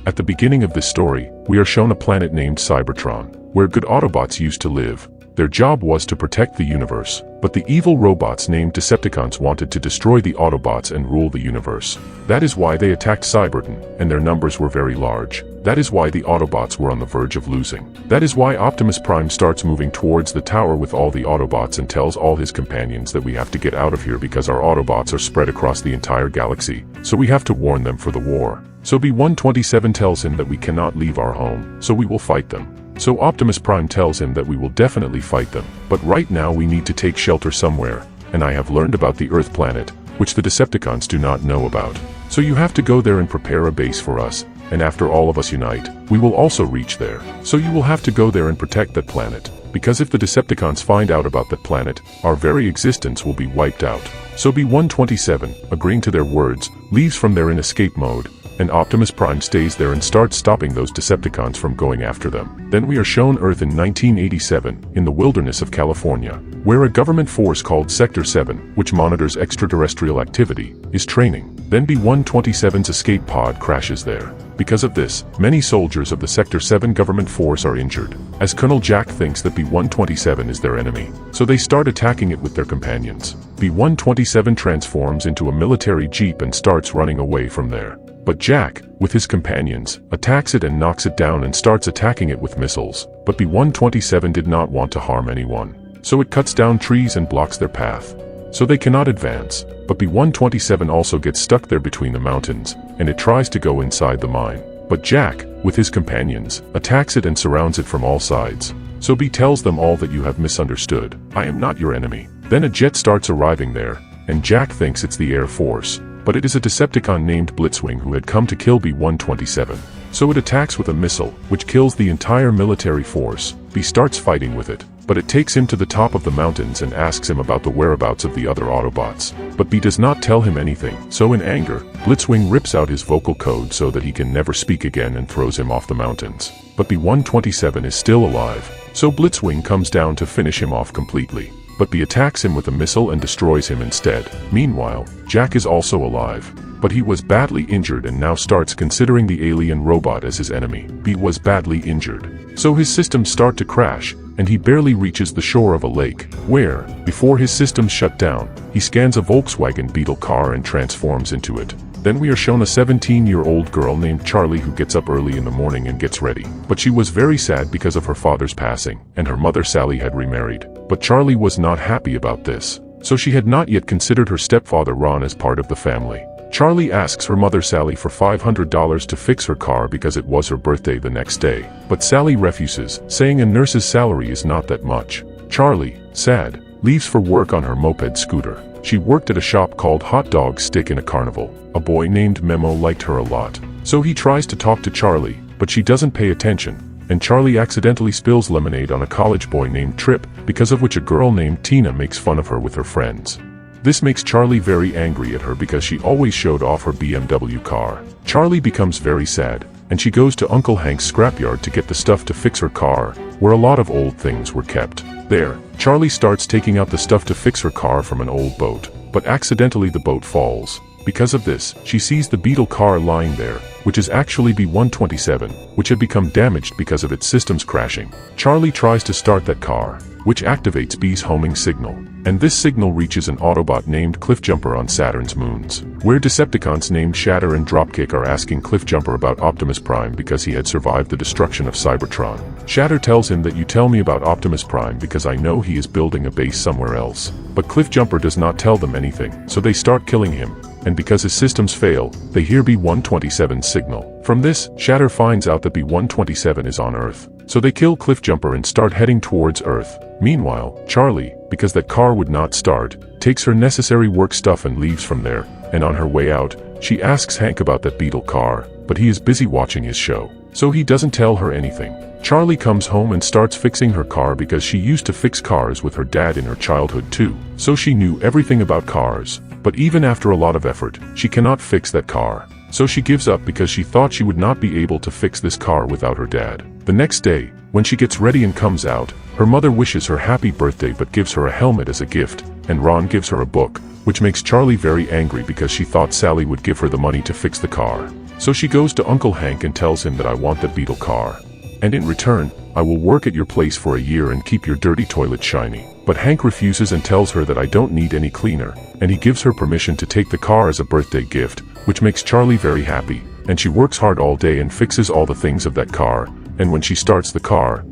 At the beginning of this story, we are shown a planet named Cybertron, where good Autobots used to live. Their job was to protect the universe, but the evil robots named Decepticons wanted to destroy the Autobots and rule the universe. That is why they attacked Cybertron, and their numbers were very large. That is why the Autobots were on the verge of losing. That is why Optimus Prime starts moving towards the tower with all the Autobots and tells all his companions that we have to get out of here because our Autobots are spread across the entire galaxy, so we have to warn them for the war. So B-127 tells him that we cannot leave our home, so we will fight them. So Optimus Prime tells him that we will definitely fight them, but right now we need to take shelter somewhere, and I have learned about the Earth planet, which the Decepticons do not know about. So you have to go there and prepare a base for us, and after all of us unite, we will also reach there. So you will have to go there and protect that planet, because if the Decepticons find out about that planet, our very existence will be wiped out. So B-127, agreeing to their words, leaves from there in escape mode, and Optimus Prime stays there and starts stopping those Decepticons from going after them. Then we are shown Earth in 1987, in the wilderness of California, where a government force called Sector 7, which monitors extraterrestrial activity, is training. Then B-127's escape pod crashes there. Because of this, many soldiers of the Sector 7 government force are injured, as Colonel Jack thinks that B-127 is their enemy, so they start attacking it with their companions. B-127 transforms into a military jeep and starts running away from there. But Jack, with his companions, attacks it and knocks it down and starts attacking it with missiles. But B-127 did not want to harm anyone, so it cuts down trees and blocks their path, so they cannot advance. But B-127 also gets stuck there between the mountains, and it tries to go inside the mine. But Jack, with his companions, attacks it and surrounds it from all sides. So B tells them all that you have misunderstood. I am not your enemy. Then a jet starts arriving there, and Jack thinks it's the Air Force. But it is a Decepticon named Blitzwing who had come to kill B-127. So it attacks with a missile, which kills the entire military force. B starts fighting with it, but it takes him to the top of the mountains and asks him about the whereabouts of the other Autobots. But B does not tell him anything, so in anger, Blitzwing rips out his vocal code so that he can never speak again and throws him off the mountains. But B-127 is still alive, so Blitzwing comes down to finish him off completely. But B attacks him with a missile and destroys him instead. Meanwhile, Jack is also alive, but he was badly injured and now starts considering the alien robot as his enemy. B was badly injured, so his systems start to crash, and he barely reaches the shore of a lake, where, before his systems shut down, he scans a Volkswagen Beetle car and transforms into it. Then we are shown a 17-year-old girl named Charlie who gets up early in the morning and gets ready. But she was very sad because of her father's passing, and her mother Sally had remarried. But Charlie was not happy about this, so she had not yet considered her stepfather Ron as part of the family. Charlie asks her mother Sally for $500 to fix her car because it was her birthday the next day. But Sally refuses, saying a nurse's salary is not that much. Charlie, sad, leaves for work on her moped scooter. She worked at a shop called Hot Dog Stick in a carnival. A boy named Memo liked her a lot, so he tries to talk to Charlie, but she doesn't pay attention, and Charlie accidentally spills lemonade on a college boy named Trip, because of which a girl named Tina makes fun of her with her friends. This makes Charlie very angry at her because she always showed off her BMW car. Charlie becomes very sad, and she goes to Uncle Hank's scrapyard to get the stuff to fix her car, where a lot of old things were kept. There, Charlie starts taking out the stuff to fix her car from an old boat, but accidentally the boat falls. Because of this, she sees the Beetle car lying there, which is actually B-127, which had become damaged because of its systems crashing. Charlie tries to start that car, which activates B's homing signal, and this signal reaches an Autobot named Cliffjumper on Saturn's moons, where Decepticons named Shatter and Dropkick are asking Cliffjumper about Optimus Prime because he had survived the destruction of Cybertron. Shatter tells him that you tell me about Optimus Prime because I know he is building a base somewhere else. But Cliffjumper does not tell them anything, so they start killing him, and because his systems fail, they hear B-127's signal. From this, Shatter finds out that B-127 is on Earth, so they kill Cliffjumper and start heading towards Earth. Meanwhile, Charlie, because that car would not start, takes her necessary work stuff and leaves from there, and on her way out, she asks Hank about that Beetle car, but he is busy watching his show, so he doesn't tell her anything. Charlie comes home and starts fixing her car because she used to fix cars with her dad in her childhood too, so she knew everything about cars. But even after a lot of effort, she cannot fix that car. So she gives up because she thought she would not be able to fix this car without her dad. The next day, when she gets ready and comes out, her mother wishes her happy birthday but gives her a helmet as a gift, and Ron gives her a book, which makes Charlie very angry because she thought Sally would give her the money to fix the car. So she goes to Uncle Hank and tells him that I want the beetle car. And in return, I will work at your place for a year and keep your dirty toilet shiny. But Hank refuses and tells her that I don't need any cleaner, and he gives her permission to take the car as a birthday gift, which makes Charlie very happy, and she works hard all day and fixes all the things of that car, and when she starts the car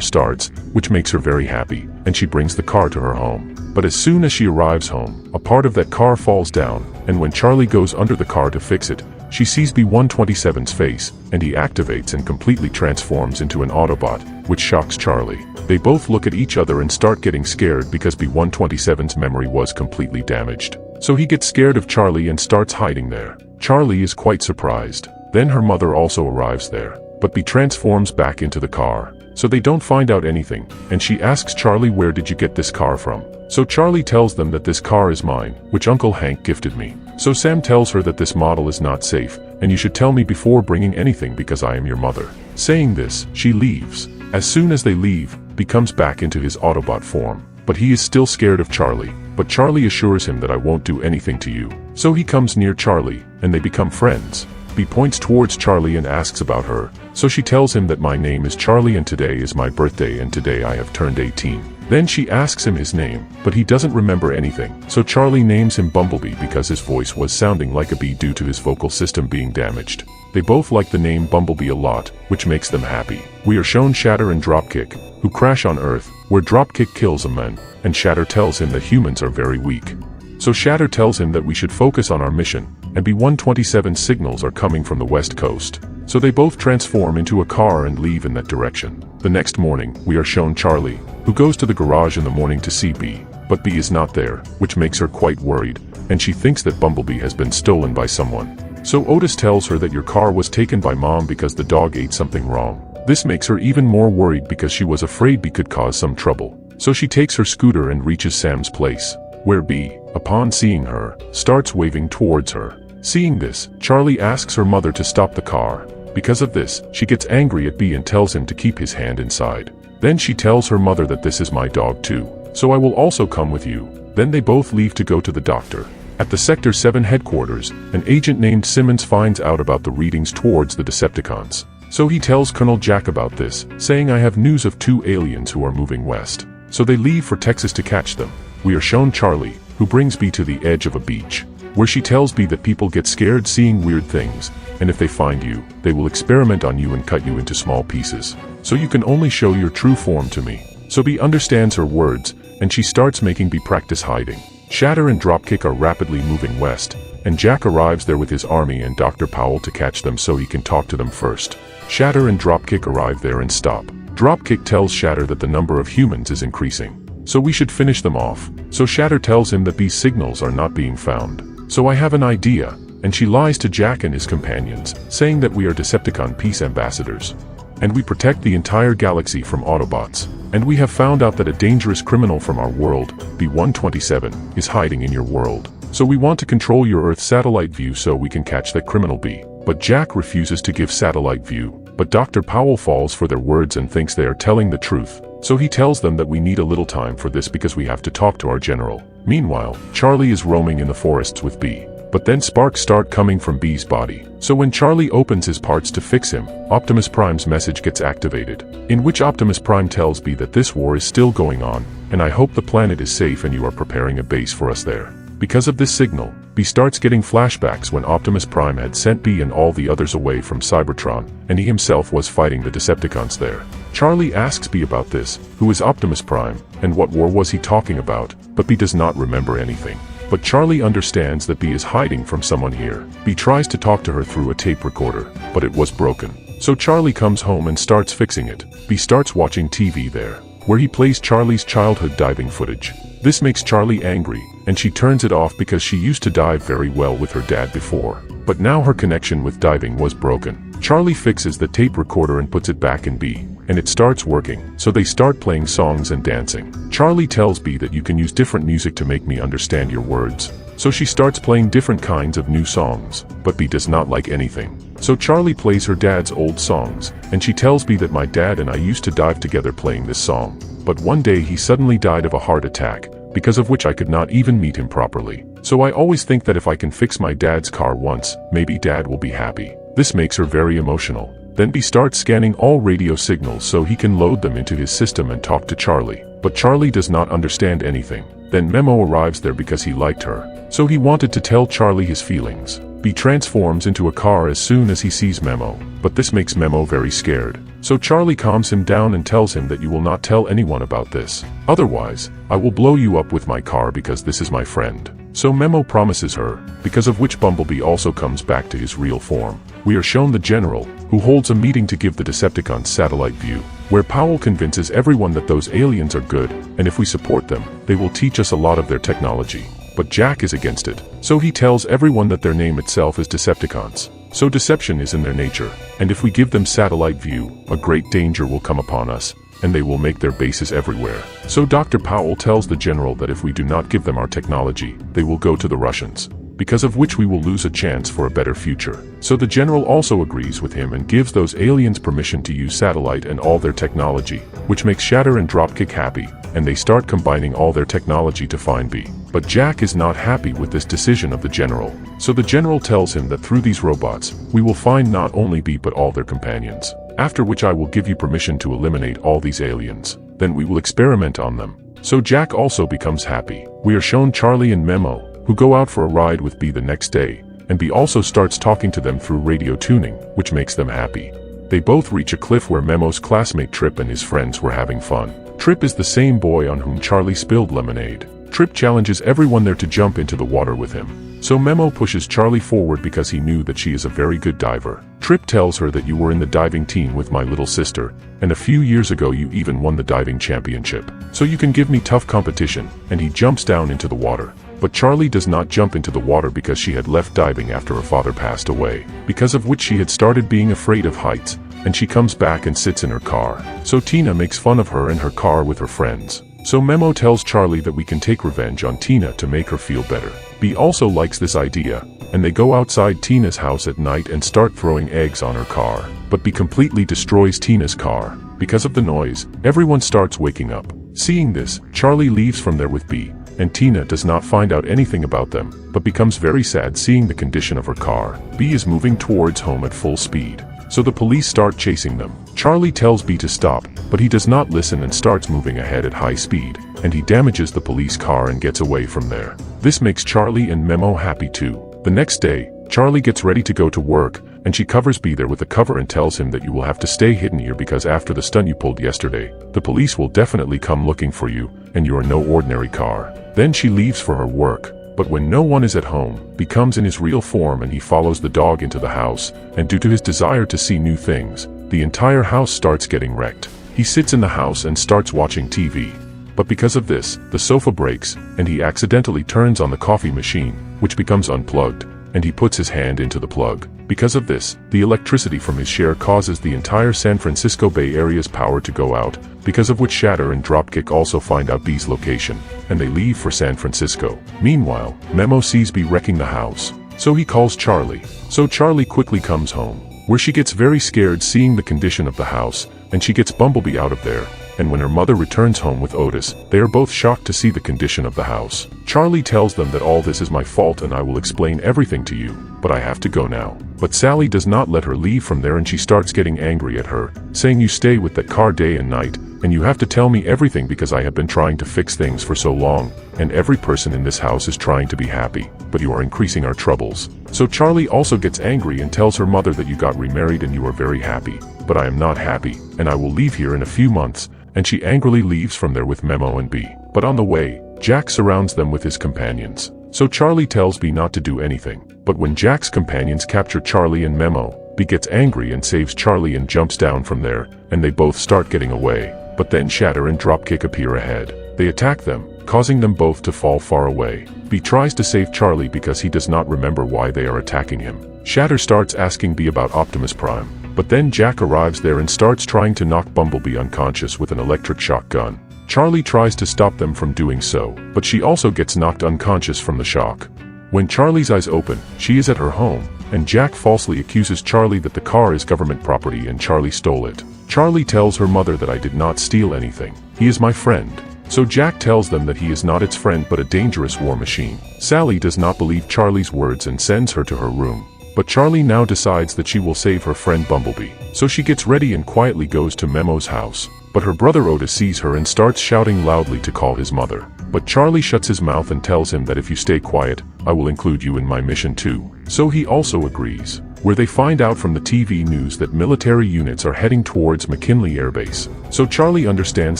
starts, which makes her very happy, and she brings the car to her home. But as soon as she arrives home, a part of that car falls down, and when Charlie goes under the car to fix it, she sees B-127's face, and he activates and completely transforms into an Autobot, which shocks Charlie. They both look at each other and start getting scared because B-127's memory was completely damaged. So he gets scared of Charlie and starts hiding there. Charlie is quite surprised. Then her mother also arrives there, but B transforms back into the car. So they don't find out anything, and she asks Charlie, where did you get this car from? So Charlie tells them that this car is mine, which Uncle Hank gifted me. So Sam tells her that this model is not safe, and you should tell me before bringing anything because I am your mother. Saying this, she leaves. As soon as they leave, B comes back into his Autobot form. But he is still scared of Charlie, but Charlie assures him that I won't do anything to you. So he comes near Charlie, and they become friends. B points towards Charlie and asks about her, so she tells him that my name is Charlie and today is my birthday and today I have turned 18. Then she asks him his name, but he doesn't remember anything, so Charlie names him Bumblebee because his voice was sounding like a bee due to his vocal system being damaged. They both like the name Bumblebee a lot, which makes them happy. We are shown Shatter and Dropkick, who crash on Earth, where Dropkick kills a man, and Shatter tells him that humans are very weak. So Shatter tells him that we should focus on our mission, and B-127 signals are coming from the west coast. So they both transform into a car and leave in that direction. The next morning, we are shown Charlie, who goes to the garage in the morning to see B, but B is not there, which makes her quite worried, and she thinks that Bumblebee has been stolen by someone. So Otis tells her that your car was taken by Mom because the dog ate something wrong. This makes her even more worried because she was afraid B could cause some trouble. So she takes her scooter and reaches Sam's place, where B, upon seeing her, starts waving towards her. Seeing this, Charlie asks her mother to stop the car. Because of this, she gets angry at B and tells him to keep his hand inside. Then she tells her mother that this is my dog too, so I will also come with you. Then they both leave to go to the doctor. At the Sector 7 headquarters, an agent named Simmons finds out about the readings towards the Decepticons. So he tells Colonel Jack about this, saying I have news of 2 aliens who are moving west. So they leave for Texas to catch them. We are shown Charlie, who brings B to the edge of a beach, where she tells B that people get scared seeing weird things, and if they find you, they will experiment on you and cut you into small pieces. So you can only show your true form to me. So B understands her words, and she starts making B practice hiding. Shatter and Dropkick are rapidly moving west, and Jack arrives there with his army and Dr. Powell to catch them so he can talk to them first. Shatter and Dropkick arrive there and stop. Dropkick tells Shatter that the number of humans is increasing, so we should finish them off. So Shatter tells him that B's signals are not being found. So I have an idea. And she lies to Jack and his companions, saying that we are Decepticon peace ambassadors. And we protect the entire galaxy from Autobots. And we have found out that a dangerous criminal from our world, B-127, is hiding in your world. So we want to control your Earth satellite view so we can catch that criminal B. But Jack refuses to give satellite view. But Dr. Powell falls for their words and thinks they are telling the truth. So he tells them that we need a little time for this because we have to talk to our general. Meanwhile, Charlie is roaming in the forests with B. But then sparks start coming from B's body. So when Charlie opens his parts to fix him, Optimus Prime's message gets activated, in which Optimus Prime tells B that this war is still going on, and I hope the planet is safe and you are preparing a base for us there. Because of this signal, B starts getting flashbacks when Optimus Prime had sent B and all the others away from Cybertron, and he himself was fighting the Decepticons there. Charlie asks B about this, who is Optimus Prime, and what war was he talking about, but B does not remember anything. But Charlie understands that B is hiding from someone here. B tries to talk to her through a tape recorder, but it was broken. So Charlie comes home and starts fixing it. B starts watching TV there, where he plays Charlie's childhood diving footage. This makes Charlie angry, and she turns it off because she used to dive very well with her dad before. But now her connection with diving was broken. Charlie fixes the tape recorder and puts it back in B, and it starts working, so they start playing songs and dancing. Charlie tells B that you can use different music to make me understand your words. So she starts playing different kinds of new songs, but B does not like anything. So Charlie plays her dad's old songs, and she tells B that my dad and I used to dive together playing this song. But one day he suddenly died of a heart attack, because of which I could not even meet him properly. So I always think that if I can fix my dad's car once, maybe dad will be happy. This makes her very emotional. Then B starts scanning all radio signals so he can load them into his system and talk to Charlie. But Charlie does not understand anything. Then Memo arrives there because he liked her. So he wanted to tell Charlie his feelings. B transforms into a car as soon as he sees Memo. But this makes Memo very scared. So Charlie calms him down and tells him that you will not tell anyone about this. Otherwise, I will blow you up with my car because this is my friend. So Memo promises her, because of which Bumblebee also comes back to his real form. We are shown the General, who holds a meeting to give the Decepticons satellite view, where Powell convinces everyone that those aliens are good, and if we support them, they will teach us a lot of their technology. But Jack is against it, so he tells everyone that their name itself is Decepticons. So deception is in their nature, and if we give them satellite view, a great danger will come upon us, and they will make their bases everywhere. So Dr. Powell tells the General that if we do not give them our technology, they will go to the Russians, because of which we will lose a chance for a better future. So the General also agrees with him and gives those aliens permission to use satellite and all their technology, which makes Shatter and Dropkick happy, and they start combining all their technology to find B. But Jack is not happy with this decision of the General. So the General tells him that through these robots, we will find not only B but all their companions. After which I will give you permission to eliminate all these aliens. Then we will experiment on them. So Jack also becomes happy. We are shown Charlie and Memo, who go out for a ride with B the next day, and B also starts talking to them through radio tuning, which makes them happy. They both reach a cliff where Memo's classmate Trip and his friends were having fun. Trip is the same boy on whom Charlie spilled lemonade. Trip challenges everyone there to jump into the water with him. So Memo pushes Charlie forward because he knew that she is a very good diver. Trip tells her that you were in the diving team with my little sister, and a few years ago you even won the diving championship. So you can give me tough competition, and he jumps down into the water. But Charlie does not jump into the water because she had left diving after her father passed away, because of which she had started being afraid of heights, and she comes back and sits in her car. So Tina makes fun of her in her car with her friends. So Memo tells Charlie that we can take revenge on Tina to make her feel better. B also likes this idea, and they go outside Tina's house at night and start throwing eggs on her car. But B completely destroys Tina's car. Because of the noise, everyone starts waking up. Seeing this, Charlie leaves from there with B, and Tina does not find out anything about them, but becomes very sad seeing the condition of her car. B is moving towards home at full speed. So the police start chasing them. Charlie tells B to stop, but he does not listen and starts moving ahead at high speed, and he damages the police car and gets away from there. This makes Charlie and Memo happy too. The next day, Charlie gets ready to go to work, and she covers B there with a cover and tells him that you will have to stay hidden here because after the stunt you pulled yesterday, the police will definitely come looking for you, and you are no ordinary car. Then she leaves for her work. But when no one is at home, B comes in his real form and he follows the dog into the house, and due to his desire to see new things, the entire house starts getting wrecked. He sits in the house and starts watching TV. But because of this, the sofa breaks, and he accidentally turns on the coffee machine, which becomes unplugged, and he puts his hand into the plug. Because of this, the electricity from his share causes the entire San Francisco Bay Area's power to go out, because of which Shatter and Dropkick also find out B's location, and they leave for San Francisco. Meanwhile, Memo sees B wrecking the house, so he calls Charlie. So Charlie quickly comes home, where she gets very scared seeing the condition of the house, and she gets Bumblebee out of there. And when her mother returns home with Otis, they are both shocked to see the condition of the house. Charlie tells them that all this is my fault and I will explain everything to you, but I have to go now. But Sally does not let her leave from there and she starts getting angry at her, saying you stay with that car day and night, and you have to tell me everything because I have been trying to fix things for so long, and every person in this house is trying to be happy, but you are increasing our troubles. So Charlie also gets angry and tells her mother that you got remarried and you are very happy, but I am not happy, and I will leave here in a few months, and she angrily leaves from there with Memo and B. But on the way, Jack surrounds them with his companions. So Charlie tells B not to do anything. But when Jack's companions capture Charlie and Memo, B gets angry and saves Charlie and jumps down from there, and they both start getting away. But then Shatter and Dropkick appear ahead. They attack them, causing them both to fall far away. B tries to save Charlie because he does not remember why they are attacking him. Shatter starts asking B about Optimus Prime. But then Jack arrives there and starts trying to knock Bumblebee unconscious with an electric shock gun. Charlie tries to stop them from doing so, but she also gets knocked unconscious from the shock. When Charlie's eyes open, she is at her home, and Jack falsely accuses Charlie that the car is government property and Charlie stole it. Charlie tells her mother that I did not steal anything. He is my friend. So Jack tells them that he is not its friend but a dangerous war machine. Sally does not believe Charlie's words and sends her to her room. But Charlie now decides that she will save her friend Bumblebee. So she gets ready and quietly goes to Memo's house. But her brother Otis sees her and starts shouting loudly to call his mother. But Charlie shuts his mouth and tells him that if you stay quiet, I will include you in my mission too. So he also agrees. Where they find out from the TV news that military units are heading towards McKinley Air Base. So Charlie understands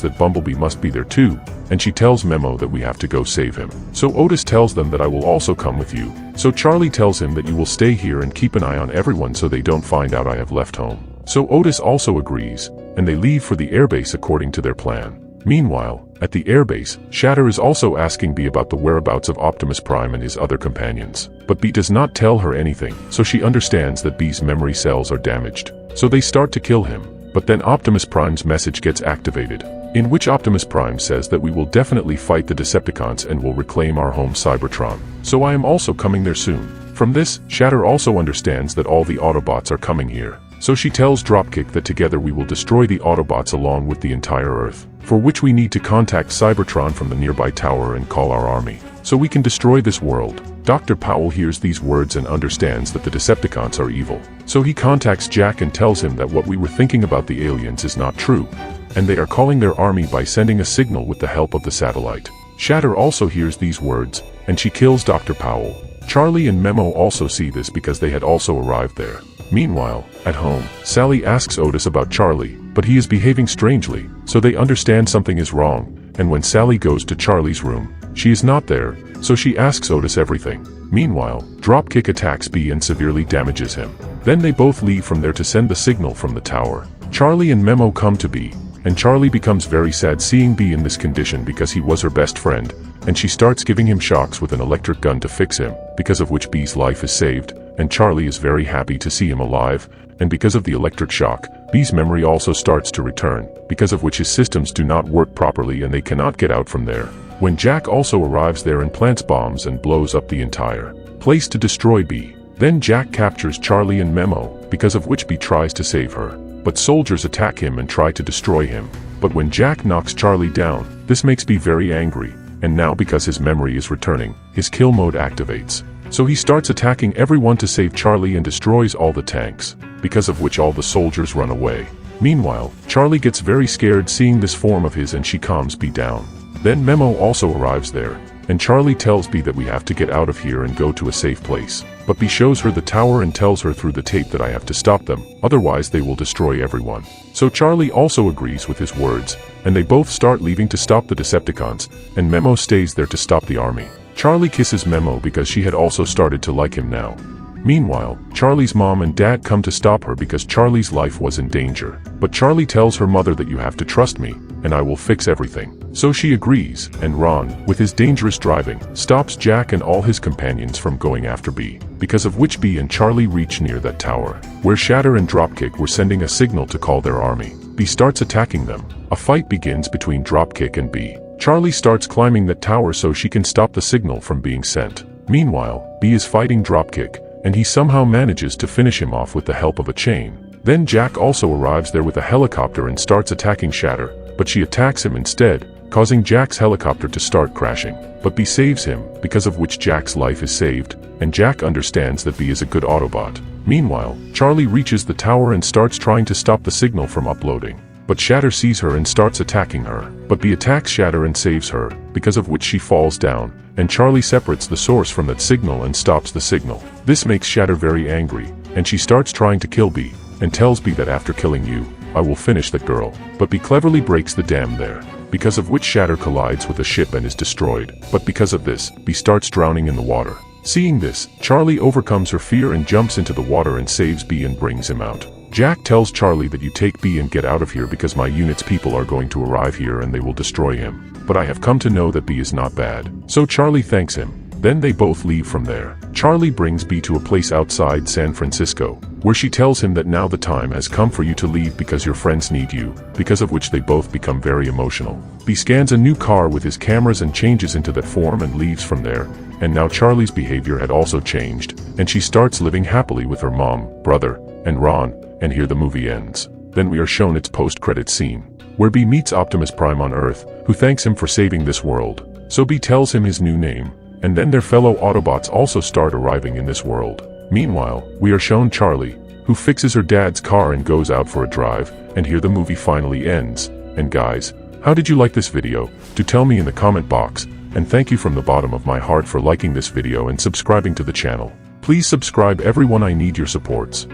that Bumblebee must be there too, and she tells Memo that we have to go save him. So Otis tells them that I will also come with you. So Charlie tells him that you will stay here and keep an eye on everyone so they don't find out I have left home. So Otis also agrees, and they leave for the airbase according to their plan. Meanwhile, at the airbase, Shatter is also asking Bee about the whereabouts of Optimus Prime and his other companions. But Bee does not tell her anything, so she understands that Bee's memory cells are damaged. So they start to kill him. But then Optimus Prime's message gets activated, in which Optimus Prime says that we will definitely fight the Decepticons and will reclaim our home Cybertron. So I am also coming there soon. From this, Shatter also understands that all the Autobots are coming here. So she tells Dropkick that together we will destroy the Autobots along with the entire Earth, for which we need to contact Cybertron from the nearby tower and call our army, so we can destroy this world. Dr. Powell hears these words and understands that the Decepticons are evil. So he contacts Jack and tells him that what we were thinking about the aliens is not true, and they are calling their army by sending a signal with the help of the satellite. Shatter also hears these words, and she kills Dr. Powell. Charlie and Memo also see this because they had also arrived there. Meanwhile, at home, Sally asks Otis about Charlie, but he is behaving strangely, so they understand something is wrong, and when Sally goes to Charlie's room, she is not there, so she asks Otis everything. Meanwhile, Dropkick attacks Bee and severely damages him. Then they both leave from there to send the signal from the tower. Charlie and Memo come to Bee, and Charlie becomes very sad seeing Bee in this condition because he was her best friend, and she starts giving him shocks with an electric gun to fix him, because of which Bee's life is saved, and Charlie is very happy to see him alive, and because of the electric shock, Bee's memory also starts to return, because of which his systems do not work properly and they cannot get out from there. When Jack also arrives there and plants bombs and blows up the entire place to destroy Bee. Then Jack captures Charlie and Memo, because of which Bee tries to save her. But soldiers attack him and try to destroy him. But when Jack knocks Charlie down, this makes Bee very angry, and now because his memory is returning, his kill mode activates. So he starts attacking everyone to save Charlie and destroys all the tanks, because of which all the soldiers run away. Meanwhile, Charlie gets very scared seeing this form of his and she calms Bee down. Then Memo also arrives there, and Charlie tells Bee that we have to get out of here and go to a safe place. But Bee shows her the tower and tells her through the tape that I have to stop them, otherwise they will destroy everyone. So Charlie also agrees with his words, and they both start leaving to stop the Decepticons, and Memo stays there to stop the army. Charlie kisses Memo because she had also started to like him now. Meanwhile, Charlie's mom and dad come to stop her because Charlie's life was in danger. But Charlie tells her mother that you have to trust me, and I will fix everything. So she agrees, and Ron, with his dangerous driving, stops Jack and all his companions from going after Bee, because of which Bee and Charlie reach near that tower, where Shatter and Dropkick were sending a signal to call their army. Bee starts attacking them. A fight begins between Dropkick and Bee. Charlie starts climbing that tower so she can stop the signal from being sent. Meanwhile, Bee is fighting Dropkick, and he somehow manages to finish him off with the help of a chain. Then Jack also arrives there with a helicopter and starts attacking Shatter, but she attacks him instead, causing Jack's helicopter to start crashing. But Bee saves him, because of which Jack's life is saved, and Jack understands that Bee is a good Autobot. Meanwhile, Charlie reaches the tower and starts trying to stop the signal from uploading. But Shatter sees her and starts attacking her. But Bee attacks Shatter and saves her, because of which she falls down, and Charlie separates the source from that signal and stops the signal. This makes Shatter very angry, and she starts trying to kill Bee, and tells Bee that after killing you, I will finish that girl. But Bee cleverly breaks the dam there, because of which Shatter collides with a ship and is destroyed. But because of this, Bee starts drowning in the water. Seeing this, Charlie overcomes her fear and jumps into the water and saves Bee and brings him out. Jack tells Charlie that you take Bee and get out of here because my unit's people are going to arrive here and they will destroy him. But I have come to know that Bee is not bad. So Charlie thanks him. Then they both leave from there. Charlie brings Bee to a place outside San Francisco, where she tells him that now the time has come for you to leave because your friends need you, because of which they both become very emotional. Bee scans a new car with his cameras and changes into that form and leaves from there, and now Charlie's behavior had also changed, and she starts living happily with her mom, brother, and Ron, and here the movie ends. Then we are shown its post-credit scene, where Bee meets Optimus Prime on Earth, who thanks him for saving this world. So Bee tells him his new name, and then their fellow Autobots also start arriving in this world. Meanwhile, we are shown Charlie, who fixes her dad's car and goes out for a drive, and here the movie finally ends. And guys, how did you like this video? Do tell me in the comment box, and thank you from the bottom of my heart for liking this video and subscribing to the channel. Please subscribe everyone, I need your supports.